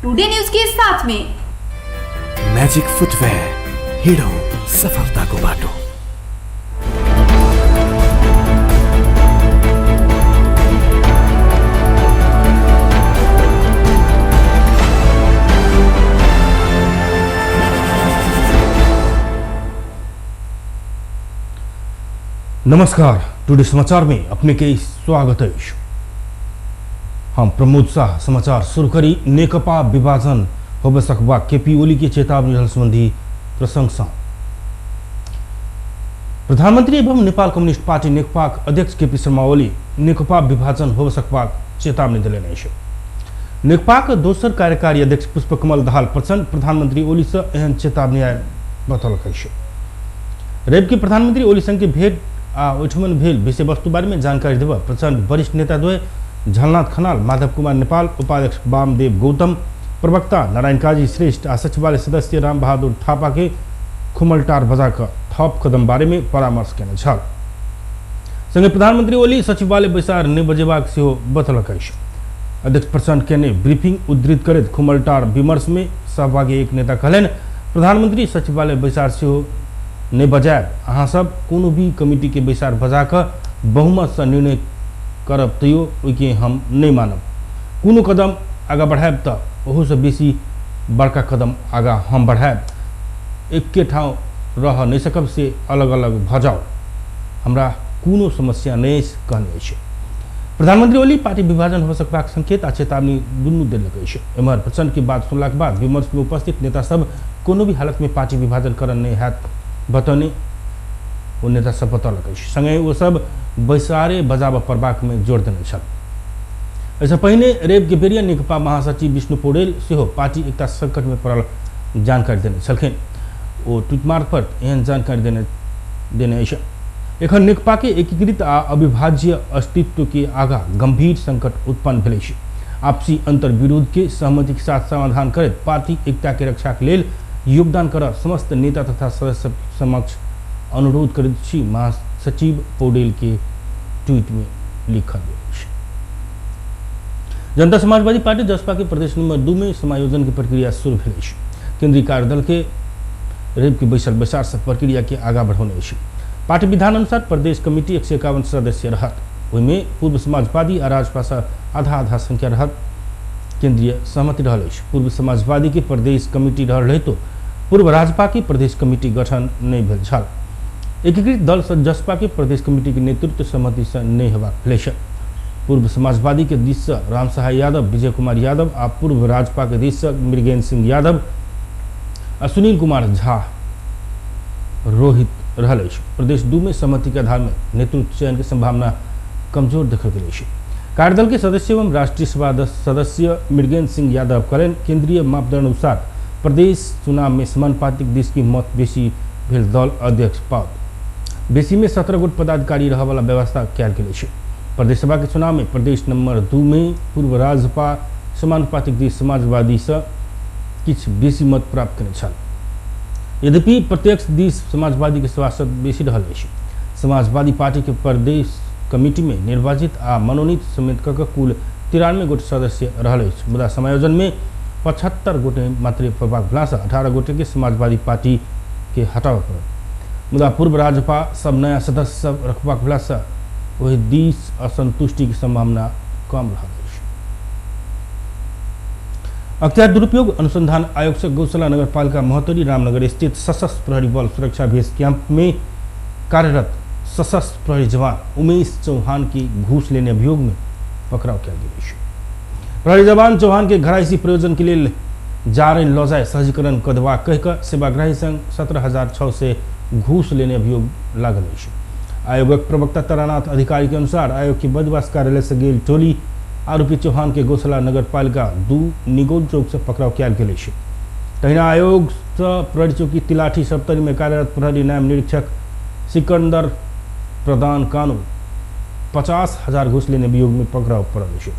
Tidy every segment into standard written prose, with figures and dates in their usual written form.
Today news के साथ में मैजिक फुटवेयर, हिड़ो सफलता को बाटो। नमस्कार, टुडे समाचार में अपने के स्वागत है। हम प्रमोद शाह समाचार शुरू करी। नेकपा विभाजन होबे सकबा केपी ओली की चेतावनी रहल संबंधी प्रशंसा। प्रधानमंत्री एवं नेपाल कम्युनिस्ट पार्टी नेकपा अध्यक्ष केपी शर्मा ओली नेकपा विभाजन होबे सकबा चेतावनी दिलेन अछि। नेकपा दोसर कार्यकारी अध्यक्ष पुष्पकमल दाहाल प्रचंड प्रधानमंत्री ओली से एहन चेतावनी आयल बतौलक अछि। रेप के प्रधानमंत्री ओली संग के भेंट आ ओठमन भेल विषय वस्तु बारे में जानकारी देव प्रचंड वरिष्ठ नेता द्वय झलनाथ खनाल, माधव कुमार नेपाल, उपाध्यक्ष वामदेव गौतम, प्रवक्ता नारायण काजी श्रेष्ठ आ सचिवालय सदस्य राम बहादुर थापा के खुमलटार बजा का थप कदम बारे में परामर्श केने छल। संगे प्रधानमंत्री ओली सचिवालय बैसार नहीं बजेबाक सेहो बतौलक अछि। अध्यक्ष प्रचंड के ने ब्रीफिंग उद्धृत करैत खुमलटार विमर्श में सहभागी एक नेता कहलन, प्रधानमंत्री सचिवालय बैसार सेहो नहीं बजायब, अहाँ सब कोनो भी कमिटी के बैसार बजा कर बहुमत से निर्णय करब तैयो ओके हम नहीं मानब। कोनो कदम आगा बढ़ायब तो ओहो से बेसी बड़का कदम आगा हम बढ़ायब। एक ठाव रह नहीं सकब से अलग अलग भ जाओ, हमरा कोनो समस्या नहीं कहने अछि। प्रधानमंत्री ओली पार्टी विभाजन हो सकबाक संकेत आ चेतावनी दुनू देलक अछि। एम्हर प्रचंड की बात सुनलाक बाद विमर्श में उपस्थित नेता सब कोनो भी हालत में पार्टी विभाजन करन नहीं हैत बतौने वो नेता सब बतौलक अछि। संगे वो सब बैसारे बजाब पड़बाक में जोर देने छल। ऐसा पहले रेप के बेरिया नेकपा महासचिव विष्णु पौडेल सेहो पार्टी एकता संकट में पड़ल जानकारी देने छलखिन। वो ट्वीट मार्फत एहन जानकारी देने अछि। एखन नेकपा के एकीकृत आ अविभाज्य अस्तित्व के आगा गंभीर संकट उत्पन्न भेल अछि। आपसी अंतर विरोध के सहमति के साथ समाधान करैत पार्टी एकता के रक्षा के लेल योगदान कर समस्त नेता तथा सदस्य समक्ष अनुरोध करैत छी, महासचिव पौडेल के ट्वीट में लिखल अछि। जनता समाजवादी पार्टी जसपा के प्रदेश नंबर 2 में समायोजन की प्रक्रिया शुरू भेल अछि। केंद्रीय कार्यदल के रेप के बैसार से प्रक्रिया के आगा बढ़ौने अछि। पार्टी विधान अनुसार प्रदेश कमिटी 151 सदस्य रहत, ओहिमे पूर्व समाजवादी आ राजपा से आधा आधा संख्या रहत। केंद्रीय सहमति रहल अछि। पूर्व समाजवादी के प्रदेश कमिटी रहल रही तो पूर्व राजपा की प्रदेश कमिटी गठन नहीं भेल छल। एकीकृत दल से जसपा के प्रदेश कमिटी के नेतृत्व सहमति से नहीं हेबाक भेल छल। पूर्व समाजवादी के दिश से राम सहाय यादव, विजय कुमार यादव आ पूर्व राजपा के दिश से मृगेन्द्र सिंह यादव आ सुनील कुमार झा रोहित रहल अछि। प्रदेश 2 में सहमति के आधार में नेतृत्व चयन की संभावना कमजोर देखल गेल अछि। कार्यदल के सदस्य एवं राष्ट्रीय सभा सदस्य मृगेन्द्र सिंह यादव कहलन, केंद्रीय मापदंड अनुसार प्रदेश चुनाव में समानुपातिक दिश की मत बेसी भेल दल अध्यक्ष पद बेसी में 17 गोट पदाधिकारी रह वाला व्यवस्था कयल गेल अछि। प्रदेश सभा के चुनाव में प्रदेश नंबर 2 में पूर्व राजपा समानुपातिक दिश समाजवादी से किछ बेसी मत प्राप्त केने छल। यद्यपि प्रत्यक्ष दिश समाजवादी के सभासद बेसी रहल अछि। समाजवादी पार्टी के प्रदेश कमिटी में निर्वाचित आ मनोनीत समेत कऽ कुल 93 गोटे सदस्य रहल अछि। मुदा समायोजन में 75 गोटे मात्र प्रभाग भेला से 18 गोटे के समाजवादी पार्टी के हटाबय पड़ल। मुदा पूर्व राजपा सब नया सदस्य सब रखबाक भेला से वही दिश असंतुष्टि की संभावना कम रहल अछि। अख्तियार दुरुपयोग अनुसंधान आयोग से गौशाला नगर पालिका महोत्तरी रामनगर स्थित सशस्त्र प्रहरी बल सुरक्षा बेस कैंप में कार्यरत सशस्त्र प्रहरी जवान उमेश चौहान की घूस लेने अभियोग में पकड़ाव किया गया। प्रहरी जवान चौहान के घरायसी प्रयोजन के लिए जा रहे लौजाय सहजीकरण कदवा कहकर सेवाग्राही संग 17,600 से घूस लेने अभियोग लागल अछि। आयोगक प्रवक्ता तारानाथ अधिकारी के अनुसार आयोग की बदवास कार्यालय से गेल टोली आरोपी चौहान के गौशाला नगर पालिका 2 निगोल चौक से पकड़ाव किया गेल अछि। तहिना आयोग से प्रहरी चौकी तिलाठी सप्तरी में कार्यरत प्रहरी नायब निरीक्षक सिकंदर प्रदान कानू 50,000 घूस लेने अभियोग में पकड़ाव पड़ल अछि।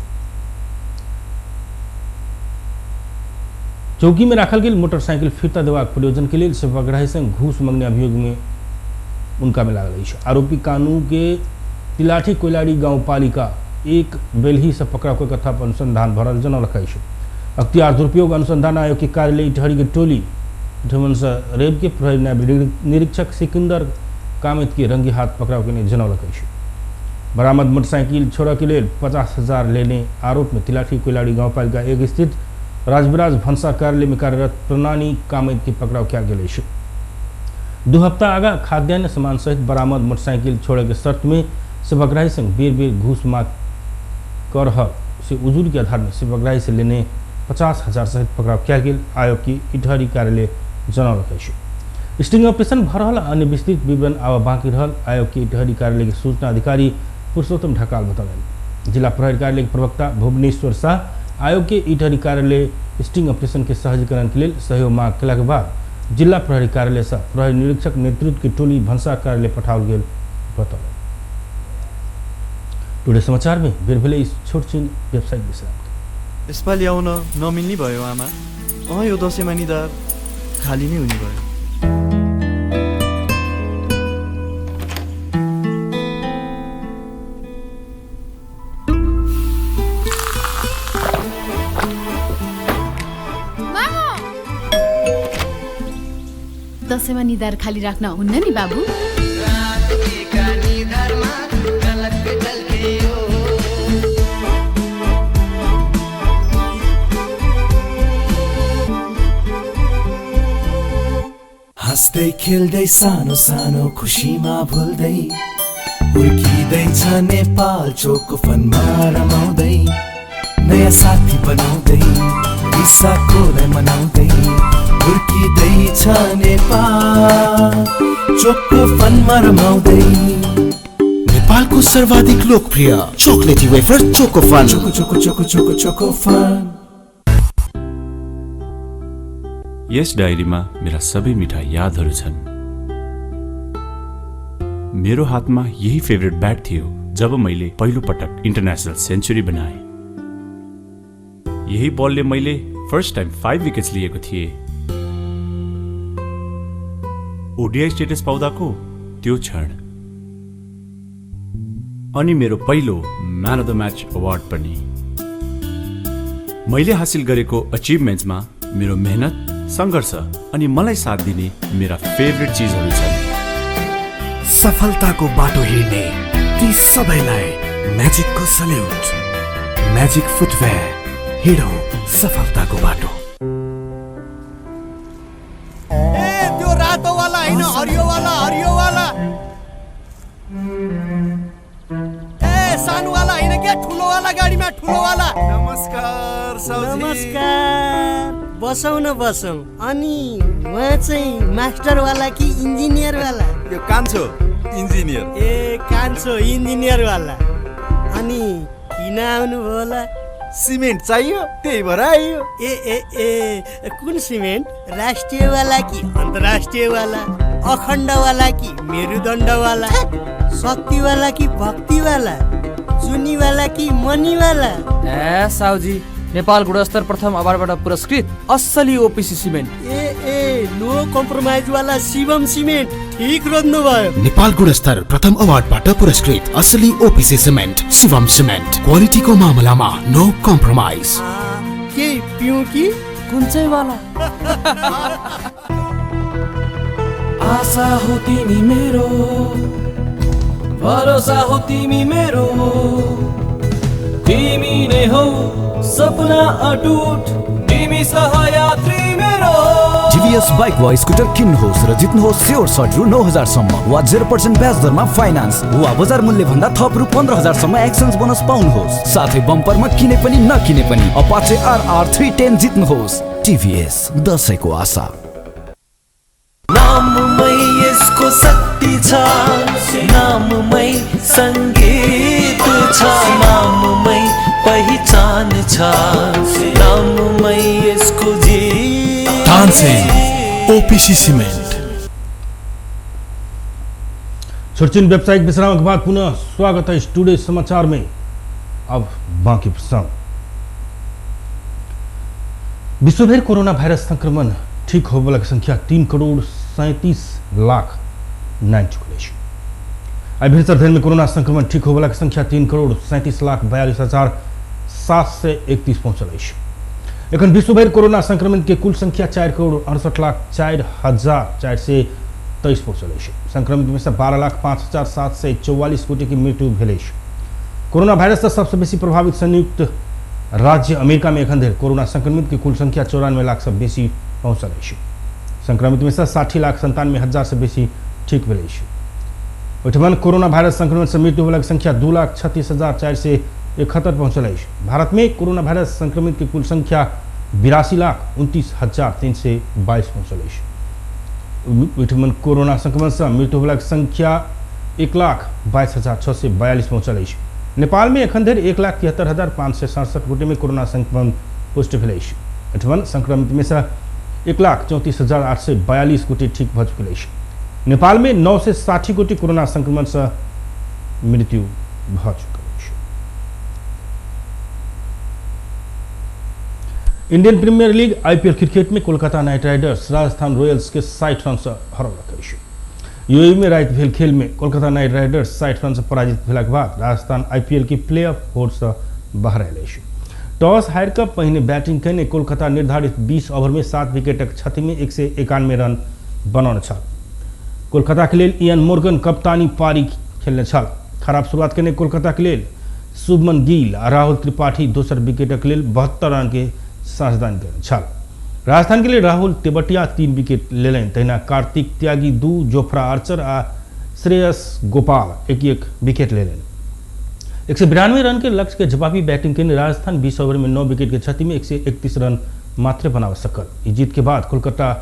चौकी में राखल गेल मोटरसाइकिल फिरता देबाक प्रयोजन के लिए सेवाग्राही संग घूस मांगने अभियोग में उनका में लागल अछि। आरोपी कानू के तिलाठी कोइलाड़ी गांव पालिका 1 बेलही से पकड़ाव के कथा पर अनुसंधान भरल जनौलक अछि। अख्तियार दुरुपयोग अनुसंधान आयोग के कार्यालय इटहरी की टोली ढुमनस रेब के प्रहरी नायब निरीक्षक सिकंदर कामित के रंगी हाथ पकड़ाव के जनौलक अछि। बरामद मोटरसाइकिल छोड़ा के लिए 50,000 लेने आरोप में तिलाठी कोइलाड़ी गाउँपालिका 1 स्थित राजविराज भन्सार कार्यालय में कार्यरत प्रणानी कामित के पकड़ाव किया गया है। 2 हफ्ता आगा खाद्यान्न सामान सहित बरामद मोटरसाइकिल छोड़े के शर्त में सेवाग्राही संग बेर बेर घूस मांग कर से उजूरी के आधार में सेवाग्राही से लेने 50,000 सहित पकड़ाव किया गया। आयोग की इटहरी कार्यालय जनौलक अछि। स्टिंग ऑपरेशन भर रहल अन्य विस्तृत विवरण आवा बाकी रहल। आयोग की इटहरी कार्यालय के सूचना अधिकारी पुरुषोत्तम ढकाल बतौलन। जिला प्रहरी कार्यालय के प्रवक्ता भुवनेश्वर शाह आयोग के इटहरी कार्यालय स्टिंग ऑपरेशन के सहजीकरण के लिए सहयोग मांग कला के बाद जिला प्रहरी कार्यालय से प्रहरी निरीक्षक नेतृत्व की टोली भन्सार कार्यालय पठाओल गेल बतौलन। टुडे समाचार में बेर भेले छोटछिन वेबसाइट विषय यसपालि आउन नमिल्ने भयो आमा। यो दसैँमा निधार खाली नै हुने भयो। दसैँमा निधार खाली राख्न हुन्न नि बाबु। हाँस्दै खेल्दै सानो सानो खुसीमा भुल्दै हुर्किँदैछ नेपाल चोको फनमा रमाउँदै नयाँ साथी बनाउँदै विशाखोलाई मनाउँदै हुर्किँदैछ नेपाल चोको फनमा रमाउँदै। नेपालको सर्वाधिक लोकप्रिय चोकलेटी wafer choco fun. Choco choco choco choco choco fun. यस डायरीमा मेरा सबै मिठा यादहरू छन्। मेरो हातमा यही फेभरेट ब्याट थियो जब मैले पहिलो पटक इन्टरनेशनल सेन्चुरी बनाए। यही बलले मैले फर्स्ट टाइम 5 विकेट्स लिएको थिएँ। ओडीआई स्टेटस पाउँदाको त्यो क्षण अनि मेरो पहिलो man of the match award पनि। मैले हासिल गरेको अचिभमेन्ट्समा मेरो मेहनत संघर्ष अनि मलाई साथ दिने मेरा फेभरेट चीजहरू छन्। सफलताको बाटो हिँड्ने ती सबैलाई म्याजिकको सल्युट। म्याजिक फुटवेयर हिँडौँ सफलताको बाटो। ए त्यो रातो वाला हैन, हरियो वाला, हरियो वाला। ए सानो वाला हैन के, ठुलो वाला गाडीमा ठुलो वाला। नमस्कार साउजी। नमस्कार। बसौँ न बसौँ। अनि उहाँ चाहिँ मास्टर वाला कि इन्जिनियर वाला? यो कान्छो इन्जिनियर। ए कान्छो इन्जिनियर वाला। अनि किन आउनु भयो होला? सिमेन्ट चाहियो त्यही भएर आइयो। ए ए ए कुन सिमेन्ट? राष्ट्रिय वाला कि अन्तर्राष्ट्रिय वाला? अखण्ड वाला कि मेरुदण्ड वाला? शक्ति वाला कि भक्ति वाला? जुनी वाला कि मनी वाला? ए साउजी, नेपाल गुणस्तर प्रथम अवार्डबाट पुरस्कृत असली ओपीसी सिमेन्ट। ए ए नो कम्प्रोमाइज वाला शिवम सिमेन्ट। ठीक रोज्नु भयो। नेपाल गुणस्तर प्रथम अवार्डबाट पुरस्कृत असली ओपीसी सिमेन्ट शिवम सिमेन्ट। क्वालिटीको मामलामा नो कम्प्रोमाइज। के पिउँ कि कुन चाहिँ वाला? आशा हो तिमी मेरो, भरोसा हो तिमी मेरो, तिमी नै हौ सपना अटुट, तिमी सहयात्री मेरो। टिभीएस बाइक वा स्कुटर किन्नुहोस् र जित्नुहोस् स्योर सर्ट रु 9,000 सम्म वा 0% ब्याज दरमा फाइनान्स वा बजार मूल्य भन्दा थप रु 15,000 सम्म एक्सचेन्ज बोनस पाउनुहोस्। साथै बम्परमा किने पनि नकिने पनि अपाचे RR 310 जित्नुहोस्। टिभीएस दशैंको आशा। नाममै यसको शक्ति छ, नाममै संगीत छ, नाममै पहिचान छ, नाममै यसको जीत। Tansen OPC cement. छोटछिन व्यावसायिक विश्राम के बाद पुनः स्वागत है टुडे समाचार में। अब बाकी प्रसंग। विश्वभर कोरोना भाइरस संक्रमण ठीक होने की संख्या 3,37,00,000 चुकल है। आई भितर दिन में कोरोना संक्रमण ठीक होने की संख्या 3,37,42,731 पहुंचल है। एखन विश्वभर कोरोना संक्रमित के कुल संख्या 4,68,04,423 पहुंचल अछि। संक्रमित में से 12,05,744 गोटे की मृत्यु भेल अछि। कोरोना वायरस से सबसे बेसी प्रभावित संयुक्त राज्य अमेरिका में एखन धरि कोरोना संक्रमित की कुल संख्या 94 लाख से बेसी पहुंचल अछि। संक्रमित में से 60,97,000 से बेसी ठीक भेल अछि। ओहिठमन कोरोना वायरस संक्रमण से मृत्यु होलाक संख्या 2,36,471 पहुंचल अछि। भारत में कोरोना वायरस संक्रमित की कुल संख्या 82,29,322 पहुंचल अछि। ओहिठमन कोरोना संक्रमण से मृत्यु होलाक संख्या 1,22,642 पहुंचल अछि। नेपाल में एखन धरि 1,73,567 गोटे में कोरोना संक्रमण पुष्टि भेल अछि। ओहिठमन संक्रमित में से 1,34,842 गोटे ठीक भऽ चुकल अछि। नेपाल में 9 से 60 गोटे कोरोना संक्रमण से मृत्यु भऽ चुकल अछि। Indian premier league IPL cricket में Kolkata knight riders Rajasthan royals के 60 रन से हरौलक अछि। यूएई में राति भेल खेल में कोलकाता नाइट राइडर्स 60 रन से पराजित भेलाक बाद राजस्थान IPL के प्ले ऑफ होड़ से बाहर आयल अछि। टॉस हारि कऽ पहिने बैटिंग कयने कोलकाता निर्धारित 20 ओवर में 7 विकेटक क्षति में 191 रन बनौने छल। कोलकाता के लेल इयन मोर्गन कप्तानी पारी खेलने छल। खराब शुरुआत केने कोलकाता के लेल शुभमन गिल आ राहुल त्रिपाठी दोसर विकेटक लेल 72 रन के साझेदारी केने छल। राजस्थान के लिए राहुल तेवटिया 3 विकेट लेलनि, तहिना कार्तिक त्यागी 2, जोफ्रा आर्चर आ श्रेयस गोपाल 1-1 विकेट लेलनि। 192 रन के लक्ष्य के जवाबी बैटिंग केने राजस्थान 20 ओवर में 9 विकेट के क्षति में 131 रन मात्र बना सकल। इस जीत के बाद कोलकाता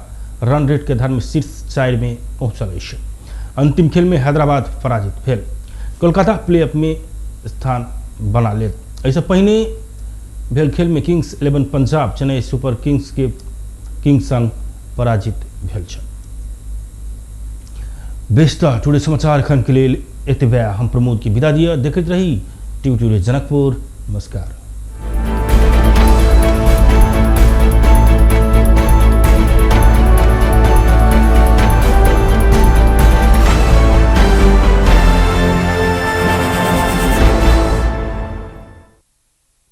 रन रेट के आधार में शीर्ष 4 में पहुंचल अछि। अंतिम खेल में हैदराबाद पराजित भेल। कोलकाता प्लेऑफ में स्थान बना लेल। एहिसँ पहिने भेल खेल में Kings 11 Punjab Chennai super Kings के किंग्स संग पराजित भेल छल। बेस्ता टुडे समाचार एखन के लेल एतबे। हम प्रमोद की विदा दिअ। देखैत रही टीवी टुडे जनकपुर। नमस्कार।